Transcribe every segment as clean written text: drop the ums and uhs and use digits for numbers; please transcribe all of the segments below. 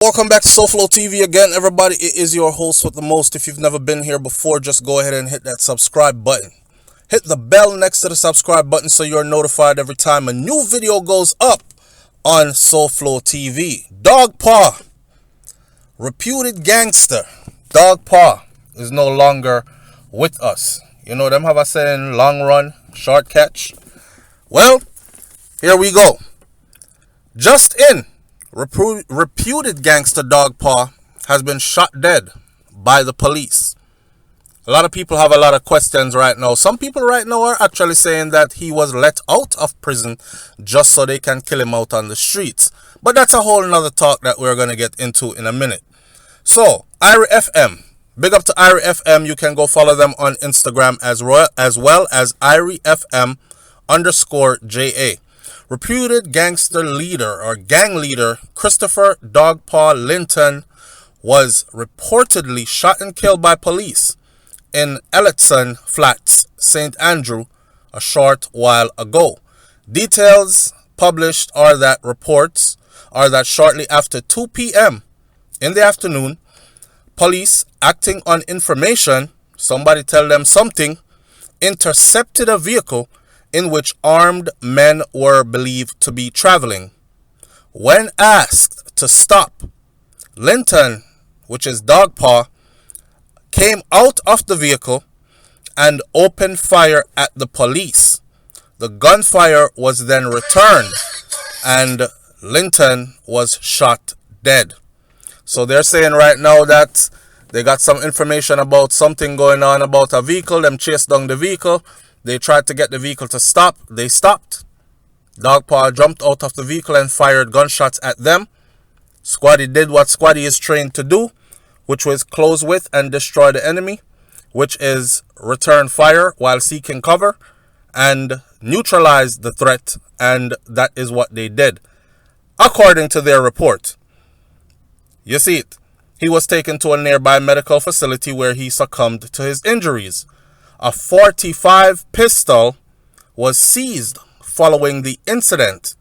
Welcome back to SouFLoTV again, everybody. It is your host with the most. If you've never been here before, just go ahead and hit that subscribe button. Hit the bell next to the subscribe button so you're notified every time a new video goes up on SouFLoTV. Dog Paw, reputed gangster, Dog Paw is no longer with us. You know them have a saying, long run, short catch. Well, here we go. Just in. Reputed gangster Dog Paw has been shot dead by the police. A lot of people have a lot of questions right now. Some people right now are actually saying that he was let out of prison just so they can kill him out on the streets. But that's a whole nother talk that we're going to get into in a minute. So, Irie FM. Big up to Irie FM. You can go follow them on Instagram as well as Irie FM _JA. Reputed gangster leader or gang leader Christopher Dogpaw Linton was reportedly shot and killed by police in Elletson Flats, St. Andrew, a short while ago. Details published are that shortly after 2 p.m. in the afternoon, police acting on information, somebody tell them something, intercepted a vehicle in which armed men were believed to be traveling. When asked to stop, Linton, which is Dogpaw, came out of the vehicle and opened fire at the police. The gunfire was then returned and Linton was shot dead. So they're saying right now that they got some information about something going on about a vehicle. Them chased down the vehicle. They tried to get the vehicle to stop. They stopped. Dogpaw jumped out of the vehicle and fired gunshots at them. Squaddy did what Squaddy is trained to do, which was close with and destroy the enemy, which is return fire while seeking cover and neutralize the threat, and that is what they did, according to their report. You see it. He was taken to a nearby medical facility where he succumbed to his injuries. A .45 pistol was seized following the incident.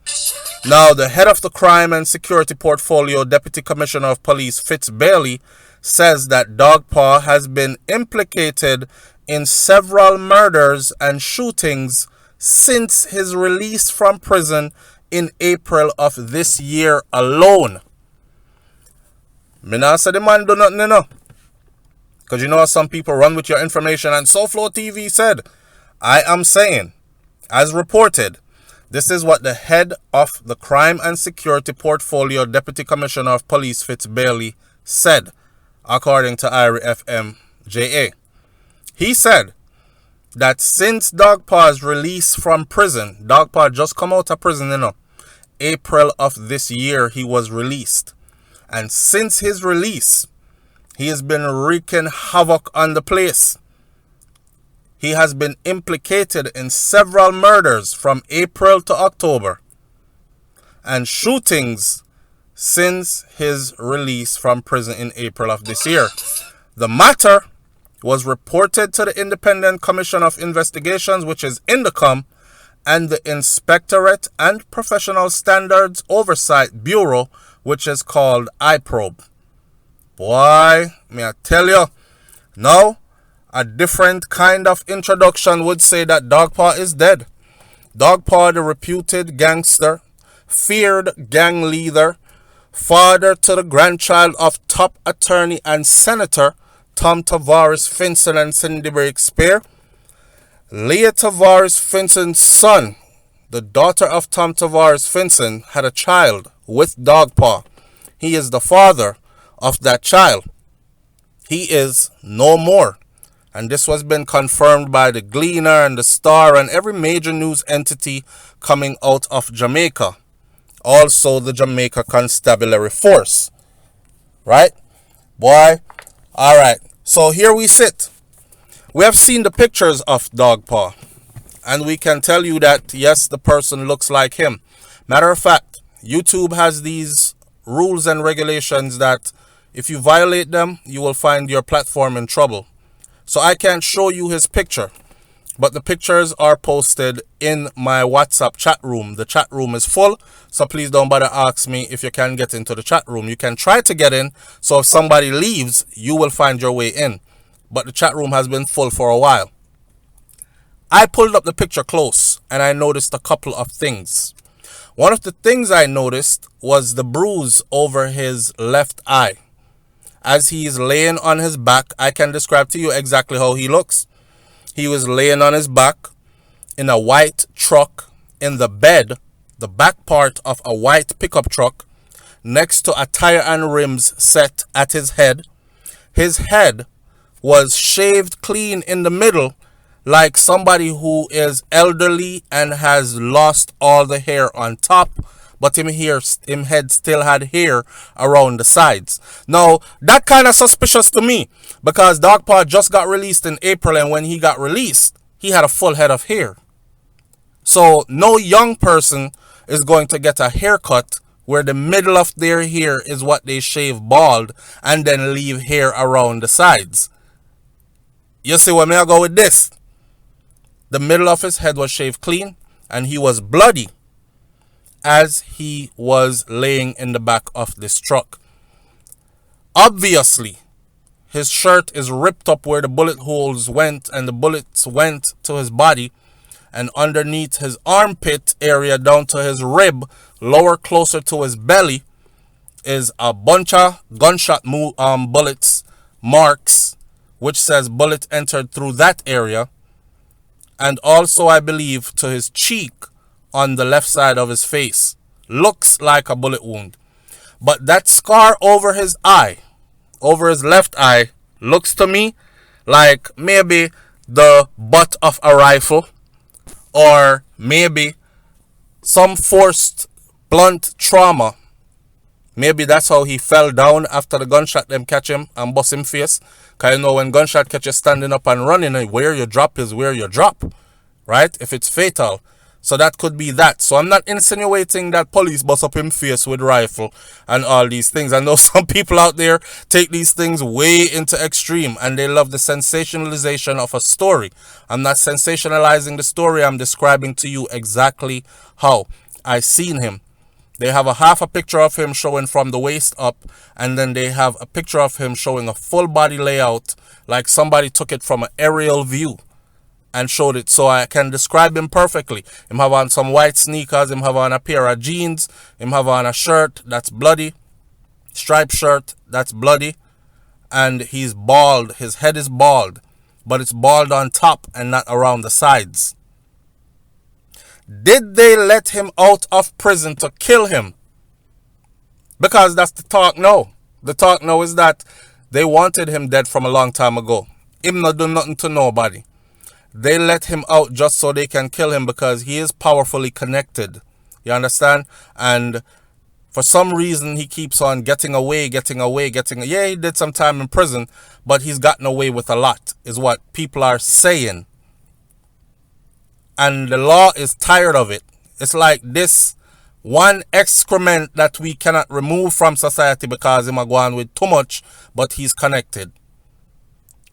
Now, the head of the Crime and Security Portfolio, Deputy Commissioner of Police Fitz Bailey, says that Dogpaw has been implicated in several murders and shootings since his release from prison in April of this year alone. Me not say the man do nothing, you know. Because you know how some people run with your information, and SouFLoTV said, I am saying, as reported, this is what the head of the Crime and Security Portfolio Deputy Commissioner of Police Fitz Bailey said, according to Irie FM JA. He said that since Dogpaw's release from prison, Dogpaw just come out of prison, you know, April of this year he was released. And since his release, he has been wreaking havoc on the place. He has been implicated in several murders from April to October and shootings since his release from prison in April of this year. The matter was reported to the Independent Commission of Investigations, which is INDECOM, and the Inspectorate and Professional Standards Oversight Bureau, which is called IPROBE. Boy, may I tell you, now a different kind of introduction would say that Dogpaw is dead. Dogpaw, the reputed gangster, feared gang leader, father to the grandchild of top attorney and senator Tom Tavares Finson and Cindy Breakspear, Leah Tavares Finson's son, the daughter of Tom Tavares Finson, had a child with Dogpaw. He is the father of that child. He is no more. And this has been confirmed by the Gleaner and the Star and every major news entity coming out of Jamaica. Also the Jamaica Constabulary Force. Right? Boy. Alright. So here we sit. We have seen the pictures of Dogpaw. And we can tell you that, yes, the person looks like him. Matter of fact, YouTube has these rules and regulations that if you violate them, you will find your platform in trouble. So I can't show you his picture. but the pictures are posted in my WhatsApp chat room. The chat room is full, so please don't bother ask me if you can get into the chat room. You can try to get in, so if somebody leaves, you will find your way in. But the chat room has been full for a while. I pulled up the picture close, and I noticed a couple of things. One of the things I noticed was the bruise over his left eye. As he's laying on his back, I can describe to you exactly how he looks. He was laying on his back in a white truck in the bed, the back part of a white pickup truck, next to a tire and rims set at his head. His head was shaved clean in the middle, like somebody who is elderly and has lost all the hair on top, but him head still had hair around the sides. Now, that kind of suspicious to me, because Dogpaw just got released in April, and when he got released, he had a full head of hair. So, no young person is going to get a haircut where the middle of their hair is what they shave bald and then leave hair around the sides. You see where I go with this? The middle of his head was shaved clean, and he was bloody as he was laying in the back of this truck. Obviously, his shirt is ripped up where the bullet holes went, and the bullets went to his body, and underneath his armpit area down to his rib, lower closer to his belly, is a bunch of gunshot bullets marks, which says bullet entered through that area. And also, I believe, to his cheek on the left side of his face. Looks like a bullet wound. But that scar over his eye, over his left eye, looks to me like maybe the butt of a rifle, or maybe some forced blunt trauma. Maybe that's how he fell down after the gunshot them catch him and bust him face. Because you know when gunshot catch you standing up and running, where you drop is where you drop. Right? If it's fatal. So that could be that. So I'm not insinuating that police bust up him face with rifle and all these things. I know some people out there take these things way into extreme, and they love the sensationalization of a story. I'm not sensationalizing the story. I'm describing to you exactly how I seen him. They have a half a picture of him showing from the waist up, and then they have a picture of him showing a full body layout, like somebody took it from an aerial view and showed it, so I can describe him perfectly. Him have on some white sneakers, him have on a pair of jeans, him have on a shirt that's bloody, striped shirt that's bloody, and he's bald. His head is bald, but it's bald on top and not around the sides. Did they let him out of prison to kill him? Because that's the talk now. The talk now is that they wanted him dead from a long time ago. Him not do nothing to nobody. They let him out just so they can kill him because he is powerfully connected. You understand? And for some reason, he keeps on getting away. Yeah, he did some time in prison, but he's gotten away with a lot, is what people are saying. And the law is tired of it. It's like this one excrement that we cannot remove from society because him are going with too much, but he's connected.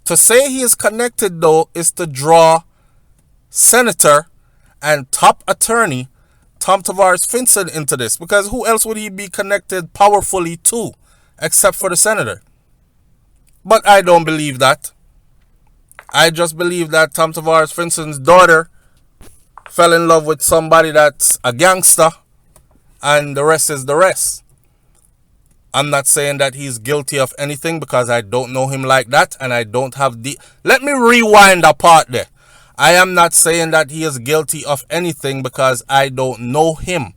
To say he is connected, though, is to draw Senator and top attorney Tom Tavares Finson into this, because who else would he be connected powerfully to except for the senator? But I don't believe that. I just believe that Tom Tavares Finson's daughter fell in love with somebody that's a gangster, and the rest is the rest. I'm not saying that he's guilty of anything because I don't know him like that, and I don't have the... Let me rewind a part there. I am not saying that he is guilty of anything because I don't know him.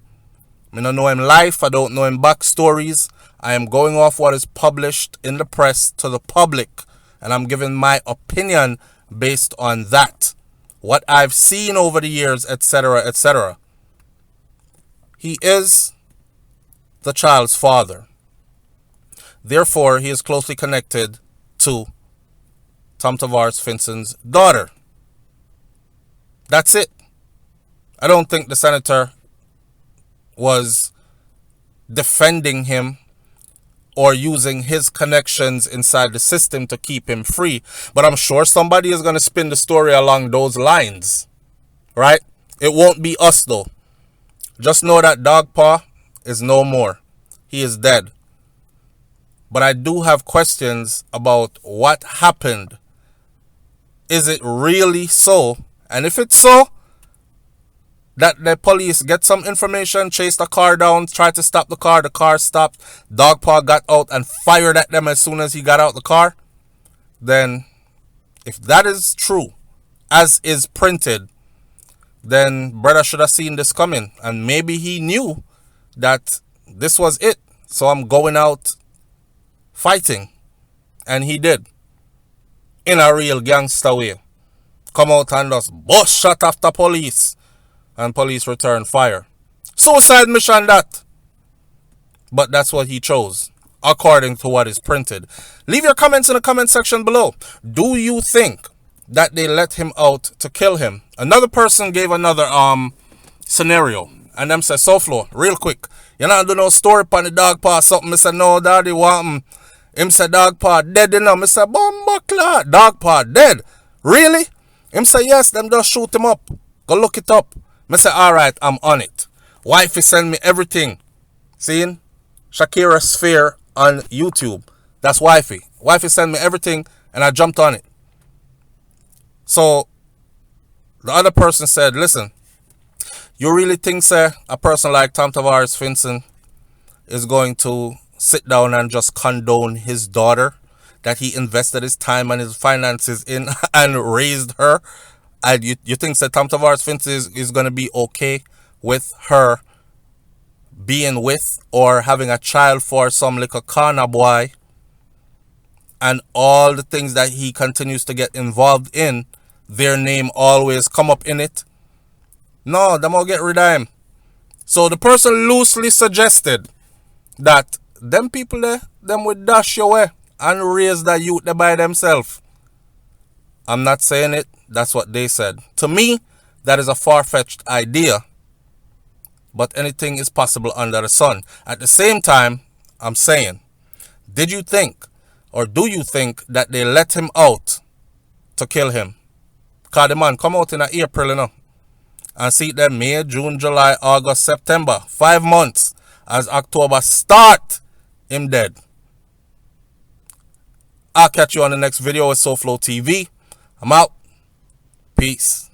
I don't know him life. I don't know him backstories. I am going off what is published in the press to the public, and I'm giving my opinion based on that. What I've seen over the years, etc., etc. He is the child's father. Therefore, he is closely connected to Tom Tavares Finson's daughter. That's it. I don't think the senator was defending him or using his connections inside the system to keep him free. But I'm sure somebody is going to spin the story along those lines, right? It won't be us though. Just know that Dog Paw is no more. He is dead. But I do have questions about what happened. Is it really so? And if it's so, that the police get some information, chase the car down, try to stop the car stopped, Dog Paw got out and fired at them as soon as he got out the car, then if that is true, as is printed, then brother should have seen this coming. And maybe he knew that this was it. So I'm going out fighting. And he did. In a real gangster way. Come out and just bust shot after police. And police return fire. Suicide mission that. But that's what he chose, according to what is printed. Leave your comments in the comment section below. Do you think that they let him out to kill him? Another person gave another scenario. And them said, SouFlo, real quick, you not do no story upon the Dog Paw something. I said, no, daddy, want him said Dog Paw dead, you know. I said, bomba clot, Dog Paw dead. Really? Him say, yes, them just shoot him up. Go look it up. I say, alright, I'm on it. Wifey send me everything. Seeing? Shakira Sphere on YouTube. That's wifey. Wifey send me everything and I jumped on it. So the other person said, listen, you really think, sir, a person like Tom Tavares Finson is going to sit down and just condone his daughter that he invested his time and his finances in and raised her? And you think that Tom Tavares Finson is going to be okay with her being with or having a child for some little corner boy, and all the things that he continues to get involved in, their name always come up in it? No, them will get rid of him. So the person loosely suggested that them people there, them would dash your way and raise that youth there by themselves. I'm not saying it. That's what they said. To me, that is a far-fetched idea. But anything is possible under the sun. At the same time, I'm saying, did you think, or do you think that they let him out to kill him? Because the man come out in April, you know. And see them May, June, July, August, September. 5 months. As October start, him dead. I'll catch you on the next video with SouFLoTV. I'm out. Peace.